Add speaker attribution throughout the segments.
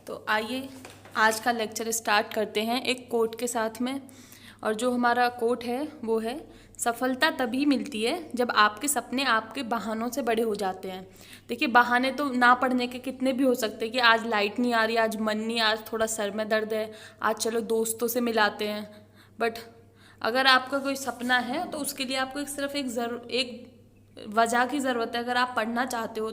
Speaker 1: तो आइए आज का लेक्चर स्टार्ट करते हैं एक कोट के साथ में। और जो हमारा कोट है वो है, सफलता तभी मिलती है जब आपके सपने आपके बहानों से बड़े हो जाते हैं। देखिए, बहाने तो ना पढ़ने के कितने भी हो सकते हैं कि आज लाइट नहीं आ रही, आज मन नहीं, आज थोड़ा सर में दर्द है, आज चलो दोस्तों से मिलाते हैं। बट अगर आपका कोई सपना है तो उसके लिए आपको सिर्फ एक वजह की ज़रूरत है। अगर आप पढ़ना चाहते हो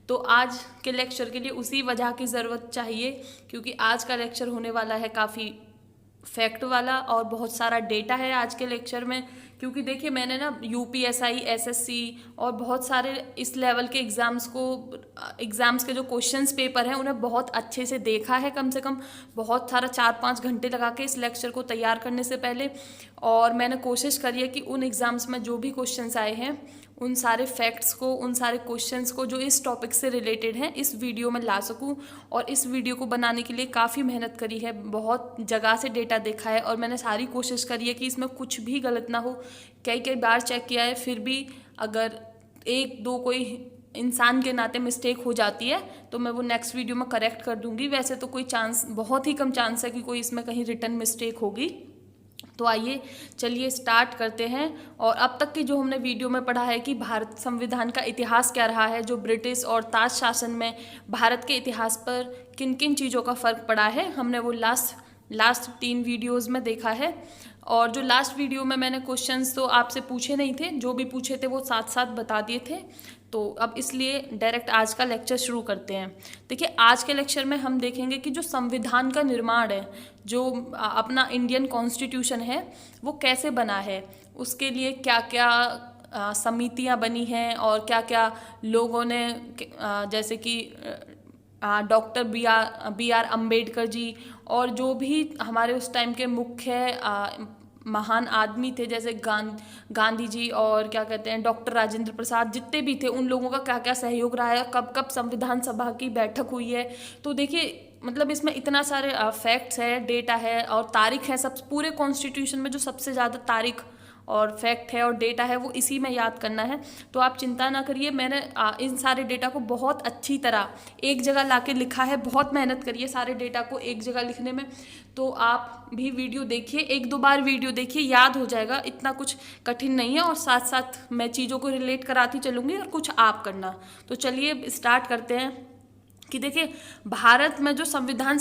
Speaker 1: तो आज के लेक्चर के लिए उसी वजह की ज़रूरत चाहिए, क्योंकि आज का लेक्चर होने वाला है काफ़ी फैक्ट वाला और बहुत सारा डेटा है आज के लेक्चर में। क्योंकि देखिए, मैंने ना यूपीएसआई, एसएससी और बहुत सारे इस लेवल के एग्ज़ाम्स के जो क्वेश्चंस पेपर हैं उन्हें बहुत अच्छे से देखा है, कम से कम बहुत सारा 4-5 घंटे लगा के इस लेक्चर को तैयार करने से पहले। और मैंने कोशिश करी है कि उन एग्ज़ाम्स में जो भी क्वेश्चंस आए हैं उन सारे फैक्ट्स को, उन सारे क्वेश्चंस को जो इस टॉपिक से रिलेटेड हैं इस वीडियो में ला सकूं। और इस वीडियो को बनाने के लिए काफ़ी मेहनत करी है, बहुत जगह से डेटा देखा है और मैंने सारी कोशिश करी है कि इसमें कुछ भी गलत ना हो। कई कई बार चेक किया है, फिर भी अगर एक दो कोई इंसान के नाते मिस्टेक हो जाती है तो मैं वो नेक्स्ट वीडियो में करेक्ट कर दूंगी। वैसे तो कोई चांस, बहुत ही कम चांस है कि कोई इसमें कहीं रिटन मिस्टेक होगी। तो आइए चलिए स्टार्ट करते हैं। और अब तक की जो हमने वीडियो में पढ़ा है कि भारत संविधान का इतिहास क्या रहा है, जो ब्रिटिश और ताज शासन में भारत के इतिहास पर किन किन चीज़ों का फ़र्क पड़ा है, हमने वो लास्ट 3 वीडियोज़ में देखा है। और जो लास्ट वीडियो में मैंने क्वेश्चंस तो आपसे पूछे नहीं थे, जो भी पूछे थे वो साथ साथ बता दिए थे। तो अब इसलिए डायरेक्ट आज का लेक्चर शुरू करते हैं। देखिए, आज के लेक्चर में हम देखेंगे कि जो संविधान का निर्माण है, जो अपना इंडियन कॉन्स्टिट्यूशन है, वो कैसे बना है, उसके लिए क्या क्या समितियां बनी हैं और क्या क्या लोगों ने, जैसे कि doctor B are Ambedkar ji और जो भी हमारे उस टाइम के मुख्य महान आदमी थे, जैसे गांधी जी और क्या कहते हैं डॉक्टर राजेंद्र प्रसाद, जितने भी थे उन लोगों का क्या क्या सहयोग रहा है, कब कब संविधान सभा की बैठक हुई है। तो देखिए, मतलब इसमें इतना सारे फैक्ट्स है, डेटा है और तारीख है। सब पूरे कॉन्स्टिट्यूशन में जो सबसे ज़्यादा तारीख और फैक्ट है और डेटा है वो इसी में याद करना है। तो आप चिंता ना करिए, मैंने इन सारे डेटा को बहुत अच्छी तरह एक जगह लाके लिखा है, बहुत मेहनत करिए सारे डेटा को एक जगह लिखने में। तो आप भी वीडियो देखिए, 1-2 बार वीडियो देखिए, याद हो जाएगा, इतना कुछ कठिन नहीं है। और साथ साथ मैं चीज़ों को रिलेट कराती चलूँगी और कुछ आप करना। तो चलिए स्टार्ट करते हैं कि देखिए, भारत में जो संविधान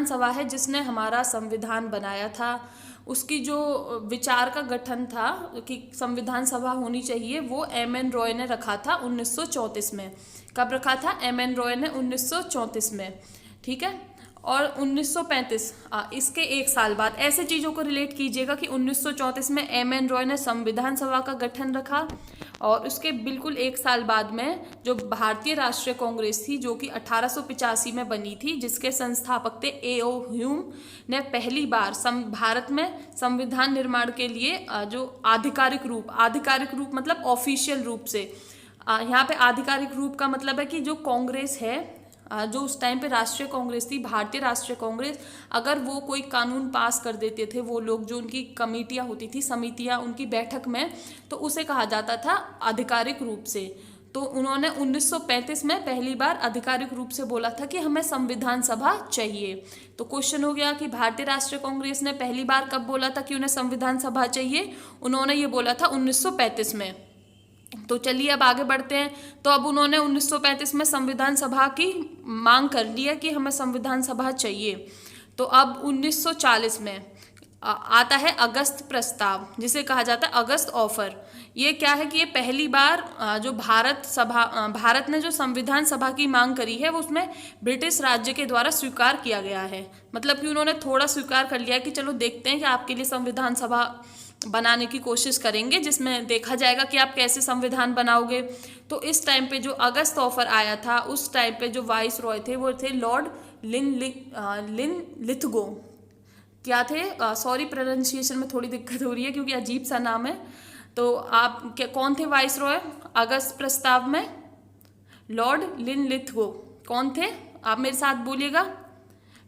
Speaker 1: सभा है जिसने हमारा संविधान बनाया था, उसकी जो विचार का गठन था कि संविधान सभा होनी चाहिए, वो एम.एन. रॉय ने रखा था 1934 में। कब रखा था? एम.एन. रॉय ने 1934 में, ठीक है। और 1935, इसके 1 साल बाद, ऐसे चीज़ों को रिलेट कीजिएगा कि 1934 में एम.एन. रॉय ने संविधान सभा का गठन रखा और उसके बिल्कुल 1 साल बाद में जो भारतीय राष्ट्रीय कांग्रेस थी, जो कि 1885 में बनी थी, जिसके संस्थापक थे ए.ओ. ह्यूम, ने पहली बार भारत में संविधान निर्माण के लिए जो आधिकारिक रूप मतलब ऑफिशियल रूप से, यहाँ पे आधिकारिक रूप का मतलब है कि जो कांग्रेस है, जो उस टाइम पे राष्ट्रीय कांग्रेस थी, भारतीय राष्ट्रीय कांग्रेस, अगर वो कोई कानून पास कर देते थे, वो लोग जो उनकी कमेटियां होती थी, समितियां, उनकी बैठक में, तो उसे कहा जाता था आधिकारिक रूप से। तो उन्होंने 1935 में पहली बार आधिकारिक रूप से बोला था कि हमें संविधान सभा चाहिए। तो क्वेश्चन हो गया कि भारतीय राष्ट्रीय कांग्रेस ने पहली बार कब बोला था कि उन्हें संविधान सभा चाहिए? उन्होंने ये बोला था 1935 में। तो चलिए अब आगे बढ़ते हैं। तो अब उन्होंने 1935 में संविधान सभा की मांग कर ली है कि हमें संविधान सभा चाहिए। तो अब 1940 में आता है अगस्त प्रस्ताव, जिसे कहा जाता है अगस्त ऑफर। ये क्या है कि ये पहली बार जो भारत ने जो संविधान सभा की मांग करी है वो उसमें ब्रिटिश राज्य के द्वारा स्वीकार किया गया है। मतलब कि उन्होंने थोड़ा स्वीकार कर लिया कि चलो देखते हैं कि आपके लिए संविधान सभा बनाने की कोशिश करेंगे, जिसमें देखा जाएगा कि आप कैसे संविधान बनाओगे। तो इस टाइम पे जो अगस्त ऑफर आया था, उस टाइम पे जो वाइस रॉय थे वो थे लॉर्ड लिथगो। क्या थे? सॉरी, प्रोनाउंसिएशन में थोड़ी दिक्कत हो रही है क्योंकि अजीब सा नाम है। तो आप कौन थे वाइस रॉय अगस्त प्रस्ताव में? Lord Lithgow. कौन थे? आप मेरे साथ बोलिएगा,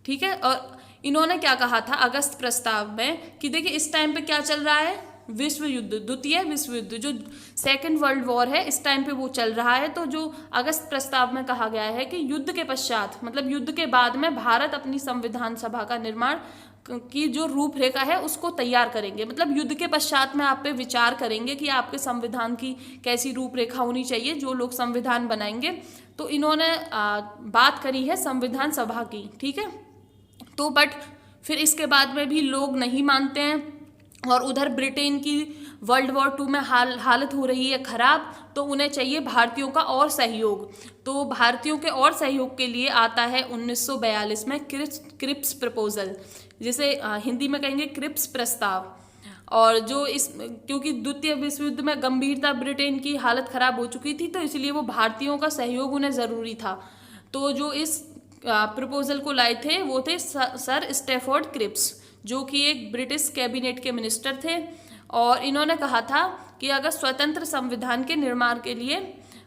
Speaker 1: ठीक है। और इन्होंने क्या कहा था अगस्त प्रस्ताव में कि देखिए, इस टाइम पे क्या चल रहा है, विश्व युद्ध, द्वितीय विश्व युद्ध, जो सेकेंड वर्ल्ड वॉर है इस टाइम पे वो चल रहा है। तो जो अगस्त प्रस्ताव में कहा गया है कि युद्ध के पश्चात, मतलब युद्ध के बाद में भारत अपनी संविधान सभा का निर्माण की जो रूपरेखा है उसको तैयार करेंगे। मतलब युद्ध के पश्चात में आप पे विचार करेंगे कि आपके संविधान की कैसी रूपरेखा होनी चाहिए, जो लोग संविधान बनाएंगे। तो इन्होंने बात करी है संविधान सभा की, ठीक है। तो बट फिर इसके बाद में भी लोग नहीं मानते हैं, और उधर ब्रिटेन की वर्ल्ड वॉर 2 में हालत हो रही है खराब, तो उन्हें चाहिए भारतीयों का और सहयोग। तो भारतीयों के और सहयोग के लिए आता है 1942 में क्रिप्स प्रपोजल, जिसे हिंदी में कहेंगे क्रिप्स प्रस्ताव। और जो इस, क्योंकि द्वितीय विश्व युद्ध में गंभीरता ब्रिटेन की हालत खराब हो चुकी थी, तो इसलिए वो भारतीयों का सहयोग उन्हें ज़रूरी था। तो जो इस प्रपोजल को लाए थे वो थे सर स्टैफोर्ड क्रिप्स, जो कि एक ब्रिटिश कैबिनेट के मिनिस्टर थे। और इन्होंने कहा था कि अगर स्वतंत्र संविधान के निर्माण के लिए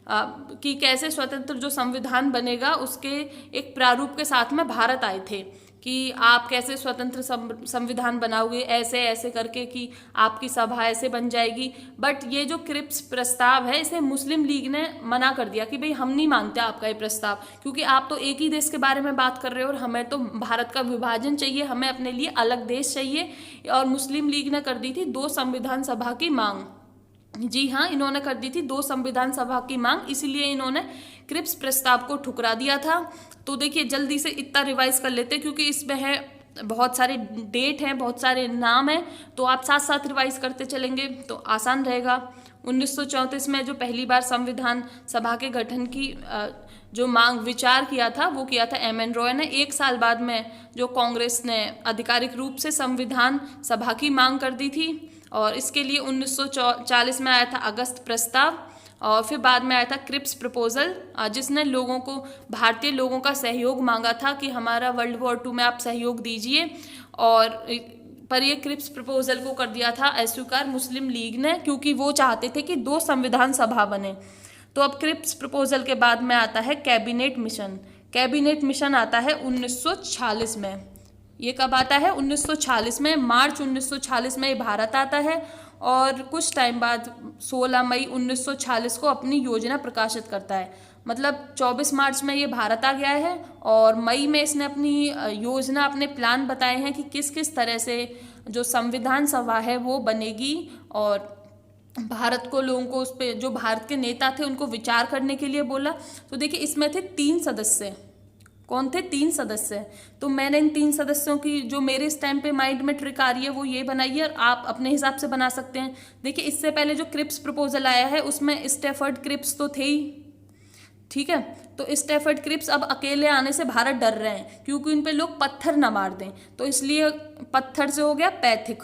Speaker 1: कि कैसे स्वतंत्र जो संविधान बनेगा उसके एक प्रारूप के साथ में भारत आए थे कि आप कैसे स्वतंत्र संविधान बनाओगे, ऐसे ऐसे करके कि आपकी सभा ऐसे बन जाएगी। बट ये जो क्रिप्स प्रस्ताव है इसे मुस्लिम लीग ने मना कर दिया कि भाई हम नहीं मानते आपका ये प्रस्ताव, क्योंकि आप तो एक ही देश के बारे में बात कर रहे हो और हमें तो भारत का विभाजन चाहिए, हमें अपने लिए अलग देश चाहिए। और मुस्लिम लीग ने कर दी थी 2 संविधान सभा की मांग। जी हाँ, इन्होंने कर दी थी 2 संविधान सभा की मांग, इसीलिए इन्होंने क्रिप्स प्रस्ताव को ठुकरा दिया था। तो देखिए जल्दी से इतना रिवाइज कर लेते हैं, क्योंकि इसमें है बहुत सारे डेट हैं, बहुत सारे नाम हैं, तो आप साथ साथ रिवाइज करते चलेंगे तो आसान रहेगा। 1934 में जो पहली बार संविधान सभा के गठन की जो मांग विचार किया था वो किया था एम.एन. रॉय ने। 1 साल बाद में जो कांग्रेस ने आधिकारिक रूप से संविधान सभा की मांग कर दी थी, और इसके लिए 1940 में आया था अगस्त प्रस्ताव, और फिर बाद में आया था क्रिप्स प्रपोजल, जिसने लोगों को, भारतीय लोगों का सहयोग मांगा था कि हमारा वर्ल्ड वॉर 2 में आप सहयोग दीजिए। और पर ये क्रिप्स प्रपोजल को कर दिया था अस्वीकार मुस्लिम लीग ने, क्योंकि वो चाहते थे कि 2 संविधान सभा बने। तो अब क्रिप्स प्रपोजल के बाद में आता है कैबिनेट मिशन। कैबिनेट मिशन आता है 1946 में। ये कब आता है? 1946 में, मार्च 1946 में ये भारत आता है, और कुछ टाइम बाद 16 मई 1946 को अपनी योजना प्रकाशित करता है। मतलब 24 मार्च में ये भारत आ गया है, और मई में इसने अपनी योजना, अपने प्लान बताए हैं कि किस किस तरह से जो संविधान सभा है वो बनेगी, और भारत को, लोगों को उस पर, जो भारत के नेता थे उनको विचार करने के लिए बोला। तो देखिए इसमें थे 3 सदस्य। कौन थे? 3 सदस्य। तो मैंने इन 3 सदस्यों की जो मेरे इस टाइम पे माइंड में ट्रिक आ रही है वो ये बनाई है, और आप अपने हिसाब से बना सकते हैं। देखिए इससे पहले जो क्रिप्स प्रपोजल आया है उसमें स्टैफर्ड क्रिप्स तो थे ही, ठीक है। तो स्टैफर्ड क्रिप्स अब अकेले आने से भारत डर रहे हैं, क्योंकि उन पे लोग पत्थर ना मार दें, तो इसलिए पत्थर से हो गया पैथिक,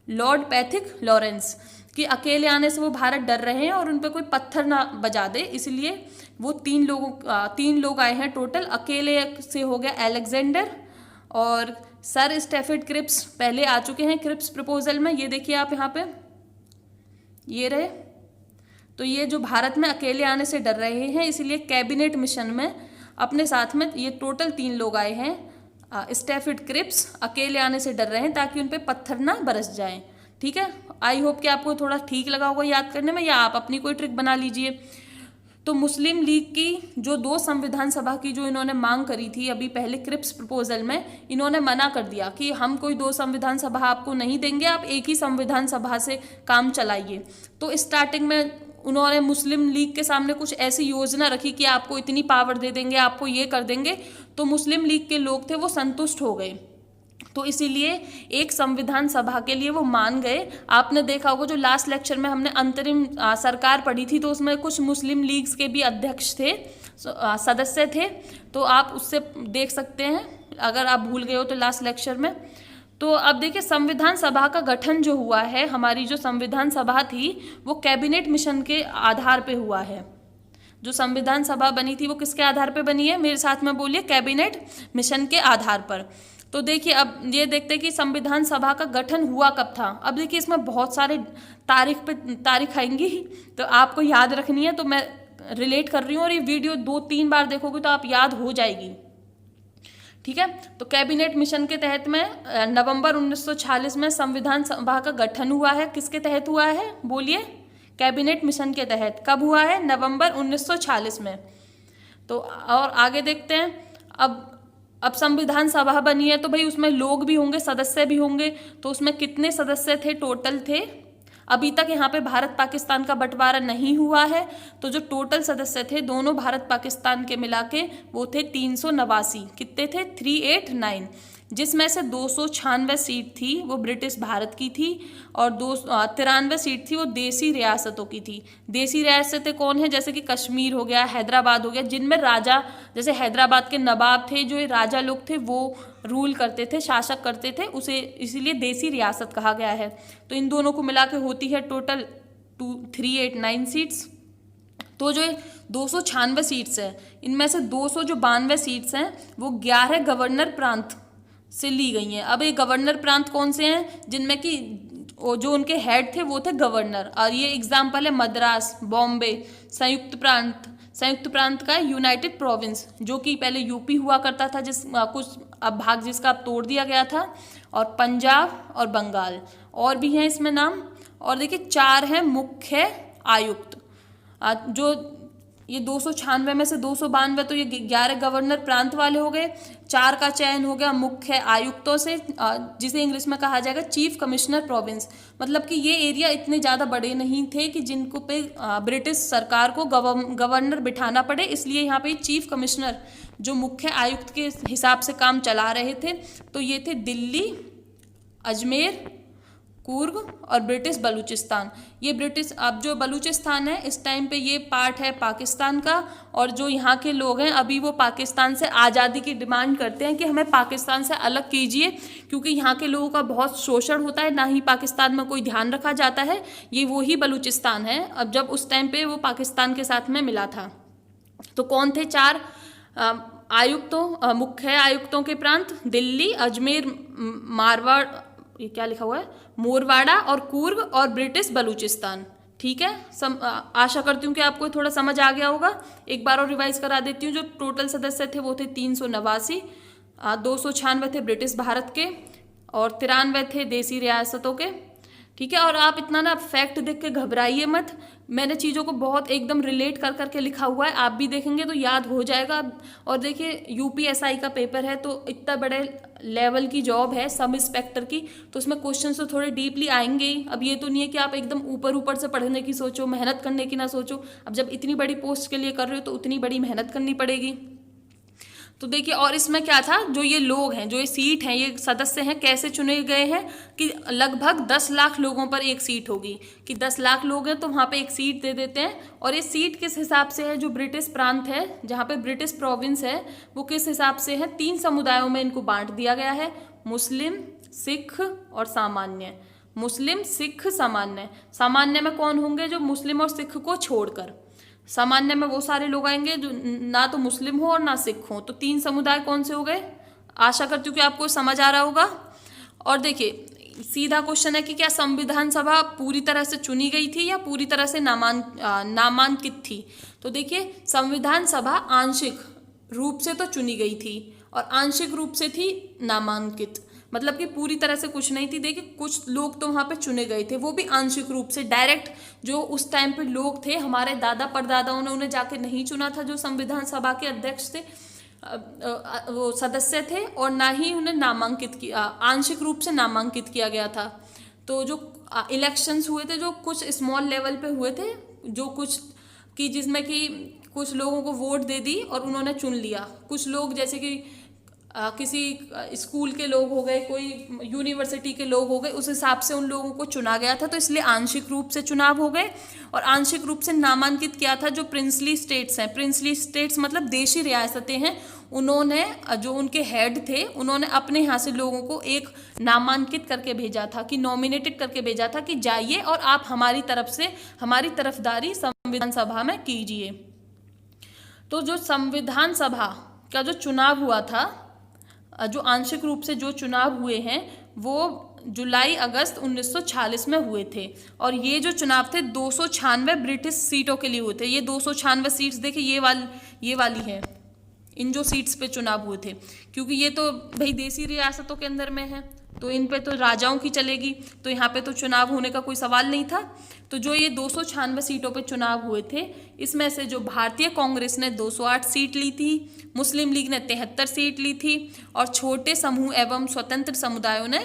Speaker 1: लॉर्ड पैथिक लॉरेंस, कि अकेले आने से वो भारत डर रहे हैं और उन पे कोई पत्थर ना बजा दे, इसलिए वो 3 लोग आए हैं टोटल। अकेले से हो गया अलेक्जेंडर, और सर स्टैफर्ड क्रिप्स पहले आ चुके हैं क्रिप्स प्रपोजल में। ये देखिए आप यहाँ पे, ये रहे। तो ये जो भारत में अकेले आने से डर रहे हैं, इसलिए कैबिनेट मिशन में अपने साथ में ये टोटल 3 लोग आए हैं। स्टैफर्ड क्रिप्स अकेले आने से डर रहे हैं ताकि उन पे पत्थर ना बरस जाए, ठीक है। आई होप कि आपको थोड़ा ठीक लगा होगा याद करने में, या आप अपनी कोई ट्रिक बना लीजिए। तो मुस्लिम लीग की जो 2 संविधान सभा की जो इन्होंने मांग करी थी अभी पहले क्रिप्स प्रपोजल में, इन्होंने मना कर दिया कि हम कोई 2 संविधान सभा आपको नहीं देंगे, आप एक ही संविधान सभा से काम चलाइए। तो स्टार्टिंग में उन्होंने मुस्लिम लीग के सामने कुछ ऐसी योजना रखी कि आपको इतनी पावर दे देंगे, आपको ये कर देंगे। तो मुस्लिम लीग के लोग थे वो संतुष्ट हो गए, तो इसीलिए एक संविधान सभा के लिए वो मान गए। आपने देखा होगा जो लास्ट लेक्चर में हमने अंतरिम सरकार पढ़ी थी, तो उसमें कुछ मुस्लिम लीग्स के भी अध्यक्ष थे, सदस्य थे, तो आप उससे देख सकते हैं अगर आप भूल गए हो तो लास्ट लेक्चर में। तो अब देखिए संविधान सभा का गठन जो हुआ है, हमारी जो संविधान सभा थी वो कैबिनेट मिशन के आधार पे हुआ है। जो संविधान सभा बनी थी वो किसके आधार पे बनी है? मेरे साथ में बोलिए, कैबिनेट मिशन के आधार पर। तो देखिए अब ये देखते हैं कि संविधान सभा का गठन हुआ कब था। अब देखिए इसमें बहुत सारे तारीख आएंगी, तो आपको याद रखनी है, तो मैं रिलेट कर रही हूँ, और ये वीडियो 2-3 बार देखोगे तो आप याद हो जाएगी, ठीक है। तो कैबिनेट मिशन के तहत में नवंबर 1946 में संविधान सभा का गठन हुआ है। किसके तहत हुआ है बोलिए? कैबिनेट मिशन के तहत। कब हुआ है? नवंबर 1946 में। तो और आगे देखते हैं। अब संविधान सभा बनी है तो भाई उसमें लोग भी होंगे, सदस्य भी होंगे। तो उसमें कितने सदस्य थे? टोटल थे, अभी तक यहाँ पे भारत पाकिस्तान का बंटवारा नहीं हुआ है, तो जो टोटल सदस्य थे दोनों भारत पाकिस्तान के मिला के वो थे 389। कितने थे? 389, जिसमें से 296 सीट थी वो ब्रिटिश भारत की थी और 93 सीट थी वो देसी रियासतों की थी। देसी रियासतें कौन है? जैसे कि कश्मीर हो गया, हैदराबाद हो गया, जिनमें राजा, जैसे हैदराबाद के नवाब थे, जो ये राजा लोग थे वो रूल करते थे, शासक करते थे, उसे इसीलिए देसी रियासत कहा गया है। तो इन दोनों को मिला के होती है टोटल 389 सीट्स। तो जो 296 सीट्स हैं, इनमें से 292 सीट्स हैं वो 11 गवर्नर प्रांत से ली गई हैं। अब ये गवर्नर प्रांत कौन से हैं? जिनमें कि जो उनके हेड थे वो थे गवर्नर, और ये एग्जाम्पल है मद्रास, बॉम्बे, संयुक्त प्रांत का यूनाइटेड प्रोविंस, जो कि पहले यूपी हुआ करता था, कुछ अब भाग जिसका अब तोड़ दिया गया था, और पंजाब और बंगाल, और भी हैं इसमें नाम। और देखिए 4 हैं मुख्य आयुक्त। जो ये 296 में से 292 तो ये 11 गवर्नर प्रांत वाले हो गए। 4 का चयन हो गया मुख्य आयुक्तों से, जिसे इंग्लिश में कहा जाएगा चीफ कमिश्नर प्रोविंस। मतलब कि ये एरिया इतने ज़्यादा बड़े नहीं थे कि जिनको पे ब्रिटिश सरकार को गवर्नर बिठाना पड़े, इसलिए यहाँ पे चीफ कमिश्नर जो मुख्य आयुक्त के हिसाब से काम चला रहे थे। तो ये थे दिल्ली, अजमेर, कुर्ग और ब्रिटिश बलूचिस्तान। ये ब्रिटिश, अब जो बलूचिस्तान है इस टाइम पे ये पार्ट है पाकिस्तान का, और जो यहाँ के लोग हैं अभी वो पाकिस्तान से आज़ादी की डिमांड करते हैं कि हमें पाकिस्तान से अलग कीजिए, क्योंकि यहाँ के लोगों का बहुत शोषण होता है, ना ही पाकिस्तान में कोई ध्यान रखा जाता है। ये वही बलूचिस्तान है अब जब उस टाइम पे वो पाकिस्तान के साथ में मिला था। तो कौन थे 4 आयुक्तों, मुख्य आयुक्तों के प्रांत? दिल्ली, अजमेर, मारवाड़, ये क्या लिखा हुआ है, मोरवाड़ा और कुर्ग और ब्रिटिश बलूचिस्तान। ठीक है, आशा करती हूँ कि आपको थोड़ा समझ आ गया होगा। एक बार और रिवाइज करा देती हूँ। जो टोटल सदस्य थे वो थे 389, 296 थे ब्रिटिश भारत के और 93 थे देसी रियासतों के। ठीक है, और आप इतना ना फैक्ट देख के घबराइए मत, मैंने चीज़ों को बहुत एकदम रिलेट कर करके लिखा हुआ है, आप भी देखेंगे तो याद हो जाएगा। और देखिए यूपीएसआई का पेपर है तो इतना बड़े लेवल की जॉब है सब इंस्पेक्टर की, तो उसमें क्वेश्चन तो थोड़े डीपली आएंगे ही। अब ये तो नहीं है कि आप एकदम ऊपर ऊपर से पढ़ने की सोचो, मेहनत करने की ना सोचो। अब जब इतनी बड़ी पोस्ट के लिए कर रहे हो तो उतनी बड़ी मेहनत करनी पड़ेगी। तो देखिए, और इसमें क्या था, जो ये लोग हैं, जो ये सीट हैं, ये सदस्य हैं, कैसे चुने गए हैं कि लगभग 10 लाख लोगों पर एक सीट होगी, कि 10 लाख लोग हैं तो वहाँ पे एक सीट दे देते हैं। और ये सीट किस हिसाब से है? जो ब्रिटिश प्रांत है, जहाँ पे ब्रिटिश प्रोविंस है, वो किस हिसाब से है? 3 समुदायों में इनको बांट दिया गया है, मुस्लिम, सिख और सामान्य। मुस्लिम, सिख, सामान्य। सामान्य में कौन होंगे? जो मुस्लिम और सिख को छोड़कर। सामान्य में वो सारे लोग आएंगे जो ना तो मुस्लिम हो और ना सिख हो। तो 3 समुदाय कौन से हो गए? आशा करती हूँ कि आपको समझ आ रहा होगा। और देखिए सीधा क्वेश्चन है कि क्या संविधान सभा पूरी तरह से चुनी गई थी या पूरी तरह से नामांकित थी? तो देखिए संविधान सभा आंशिक रूप से तो चुनी गई थी और आंशिक रूप से थी नामांकित, मतलब कि पूरी तरह से कुछ नहीं थी। देखिए कुछ लोग तो वहाँ पे चुने गए थे, वो भी आंशिक रूप से। डायरेक्ट जो उस टाइम पे लोग थे, हमारे दादा परदादाओं ने उन्हें जाके नहीं चुना था जो संविधान सभा के अध्यक्ष थे, वो सदस्य थे, और ना ही उन्हें नामांकित किया, आंशिक रूप से नामांकित किया गया था। तो जो इलेक्शंस हुए थे, जो कुछ स्मॉल लेवल पे हुए थे, जो कुछ कि जिसमें कि कुछ लोगों को वोट दे दी और उन्होंने चुन लिया। कुछ लोग जैसे कि किसी स्कूल के लोग हो गए, कोई यूनिवर्सिटी के लोग हो गए, उस हिसाब से उन लोगों को चुना गया था, तो इसलिए आंशिक रूप से चुनाव हो गए। और आंशिक रूप से नामांकित किया था जो प्रिंसली स्टेट्स हैं। प्रिंसली स्टेट्स मतलब देशी रियासतें हैं। उन्होंने, जो उनके हेड थे, उन्होंने अपने यहाँ से लोगों को एक नामांकित करके भेजा था, कि नॉमिनेटेड करके भेजा था कि जाइए और आप हमारी तरफ से हमारी तरफदारी संविधान सभा में कीजिए। तो जो संविधान सभा का जो चुनाव हुआ था, जो आंशिक रूप से जो चुनाव हुए हैं, वो जुलाई अगस्त 1946 में हुए थे। और ये जो चुनाव थे 296 ब्रिटिश सीटों के लिए हुए थे। ये 296 सीट्स देखिए, ये वाली है, इन जो सीट्स पे चुनाव हुए थे, क्योंकि ये तो भाई देसी रियासतों के अंदर में है तो इन पे तो राजाओं की चलेगी, तो यहाँ पे तो चुनाव होने का कोई सवाल नहीं था। तो जो ये 296 सीटों पे चुनाव हुए थे, इसमें से जो भारतीय कांग्रेस ने 208 सीट ली थी, मुस्लिम लीग ने 73 सीट ली थी, और छोटे समूह एवं स्वतंत्र समुदायों ने,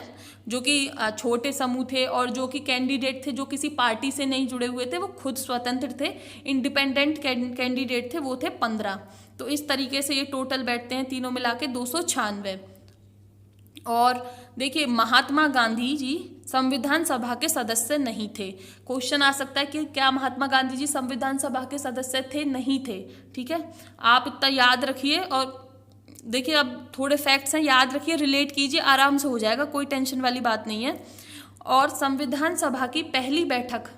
Speaker 1: जो कि छोटे समूह थे और जो कि कैंडिडेट थे जो किसी पार्टी से नहीं जुड़े हुए थे, वो खुद स्वतंत्र थे, इंडिपेंडेंट कैंडिडेट थे, वो थे 15। तो इस तरीके से ये टोटल बैठते हैं तीनों मिला के 296। और देखिए, महात्मा गांधी जी संविधान सभा के सदस्य नहीं थे। क्वेश्चन आ सकता है कि क्या महात्मा गांधी जी संविधान सभा के सदस्य थे? नहीं थे। ठीक है, आप इतना याद रखिए। और देखिए, अब थोड़े फैक्ट्स हैं, याद रखिए, रिलेट कीजिए, आराम से हो जाएगा, कोई टेंशन वाली बात नहीं है। और संविधान सभा की पहली बैठक,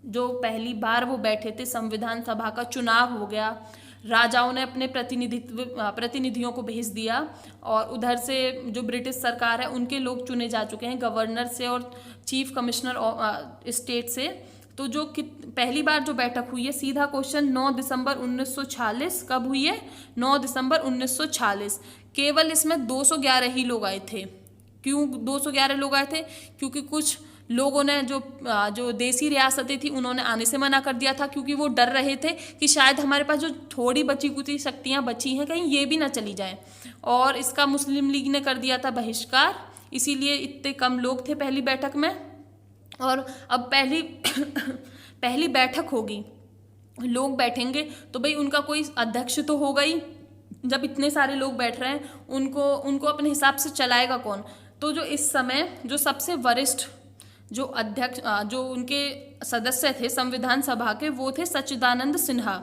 Speaker 1: जो पहली बार वो बैठे थे, संविधान सभा का चुनाव हो गया, राजाओं ने अपने प्रतिनिधियों को भेज दिया, और उधर से जो ब्रिटिश सरकार है उनके लोग चुने जा चुके हैं, गवर्नर से और चीफ कमिश्नर स्टेट से। तो जो पहली बार जो बैठक हुई है, सीधा क्वेश्चन, 9 दिसंबर 1946। कब हुई है? 9 दिसंबर 1946। केवल इसमें 211 ही लोग आए थे। क्यों 211 लोग आए थे? क्योंकि कुछ लोगों ने जो देसी रियासतें थी उन्होंने आने से मना कर दिया था, क्योंकि वो डर रहे थे कि शायद हमारे पास जो थोड़ी बची कुची शक्तियाँ बची हैं कहीं ये भी ना चली जाए। और इसका मुस्लिम लीग ने कर दिया था बहिष्कार, इसीलिए इतने कम लोग थे पहली बैठक में। और अब पहली बैठक होगी, लोग बैठेंगे तो भाई उनका कोई अध्यक्ष तो होगा ही। जब इतने सारे लोग बैठ रहे हैं, उनको अपने हिसाब से चलाएगा कौन? तो जो इस समय जो सबसे वरिष्ठ जो अध्यक्ष, जो उनके सदस्य थे संविधान सभा के, वो थे सच्चिदानंद सिन्हा।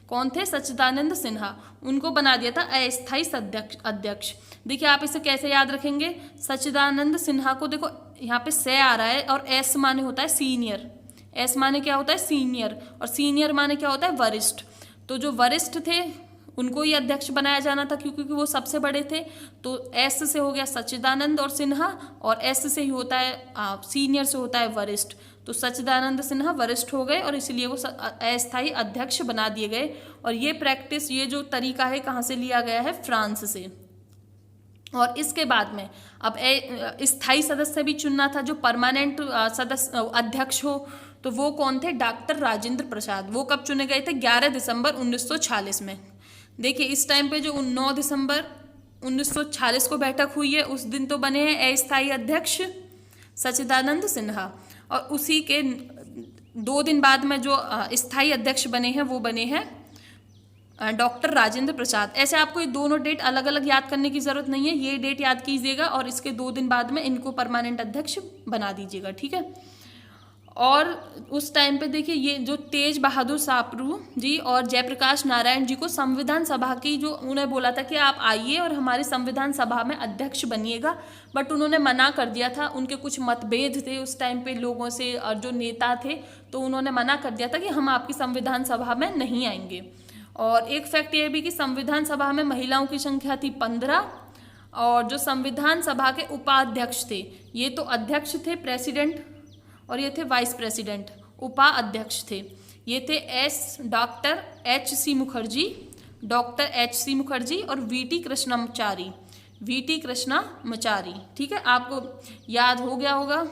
Speaker 1: कौन थे? सच्चिदानंद सिन्हा। उनको बना दिया था अस्थायी अध्यक्ष। देखिए, आप इसे कैसे याद रखेंगे? सच्चिदानंद सिन्हा को देखो, यहाँ पे से आ रहा है और एस माने होता है सीनियर। एस माने क्या होता है? सीनियर। और सीनियर माने क्या होता है? वरिष्ठ। तो जो वरिष्ठ थे उनको ही अध्यक्ष बनाया जाना था, क्योंकि वो सबसे बड़े थे। तो एस से हो गया सच्चिदानंद और सिन्हा, और एस से ही होता है सीनियर से होता है वरिष्ठ। तो सच्चिदानंद सिन्हा वरिष्ठ हो गए और इसलिए वो अस्थायी अध्यक्ष बना दिए गए। और ये प्रैक्टिस, ये जो तरीका है, कहाँ से लिया गया है? फ्रांस से। और इसके बाद में अब स्थायी सदस्य भी चुनना था, जो परमानेंट सदस्य अध्यक्ष हो। तो वो कौन थे? डॉक्टर राजेंद्र प्रसाद। वो कब चुने गए थे? 11 दिसंबर 1946 में। देखिए, इस टाइम पे जो 9 दिसंबर 1946 को बैठक हुई है, उस दिन तो बने हैं अस्थायी अध्यक्ष सच्चिदानंद सिन्हा, और उसी के 2 दिन बाद में जो स्थायी अध्यक्ष बने हैं वो बने हैं डॉक्टर राजेंद्र प्रसाद। ऐसे आपको ये दोनों डेट अलग अलग याद करने की जरूरत नहीं है, ये डेट याद कीजिएगा और इसके 2 दिन बाद में इनको परमानेंट अध्यक्ष बना दीजिएगा। ठीक है। और उस टाइम पे देखिए, ये जो तेज बहादुर सापरू जी और जयप्रकाश नारायण जी को संविधान सभा की, जो उन्हें बोला था कि आप आइए और हमारी संविधान सभा में अध्यक्ष बनिएगा, बट उन्होंने मना कर दिया था। उनके कुछ मतभेद थे उस टाइम पे लोगों से, और जो नेता थे, तो उन्होंने मना कर दिया था कि हम आपकी संविधान सभा में नहीं आएंगे। और एक फैक्ट ये भी कि संविधान सभा में महिलाओं की संख्या थी 15, और जो संविधान सभा के उपाध्यक्ष थे, ये तो अध्यक्ष थे प्रेसिडेंट, और ये थे वाइस प्रेसिडेंट। उपाध्यक्ष थे, ये थे डॉक्टर एच.सी. मुखर्जी, डॉक्टर एच.सी. मुखर्जी और वी.टी. कृष्णाचारी। ठीक है, आपको याद हो गया होगा।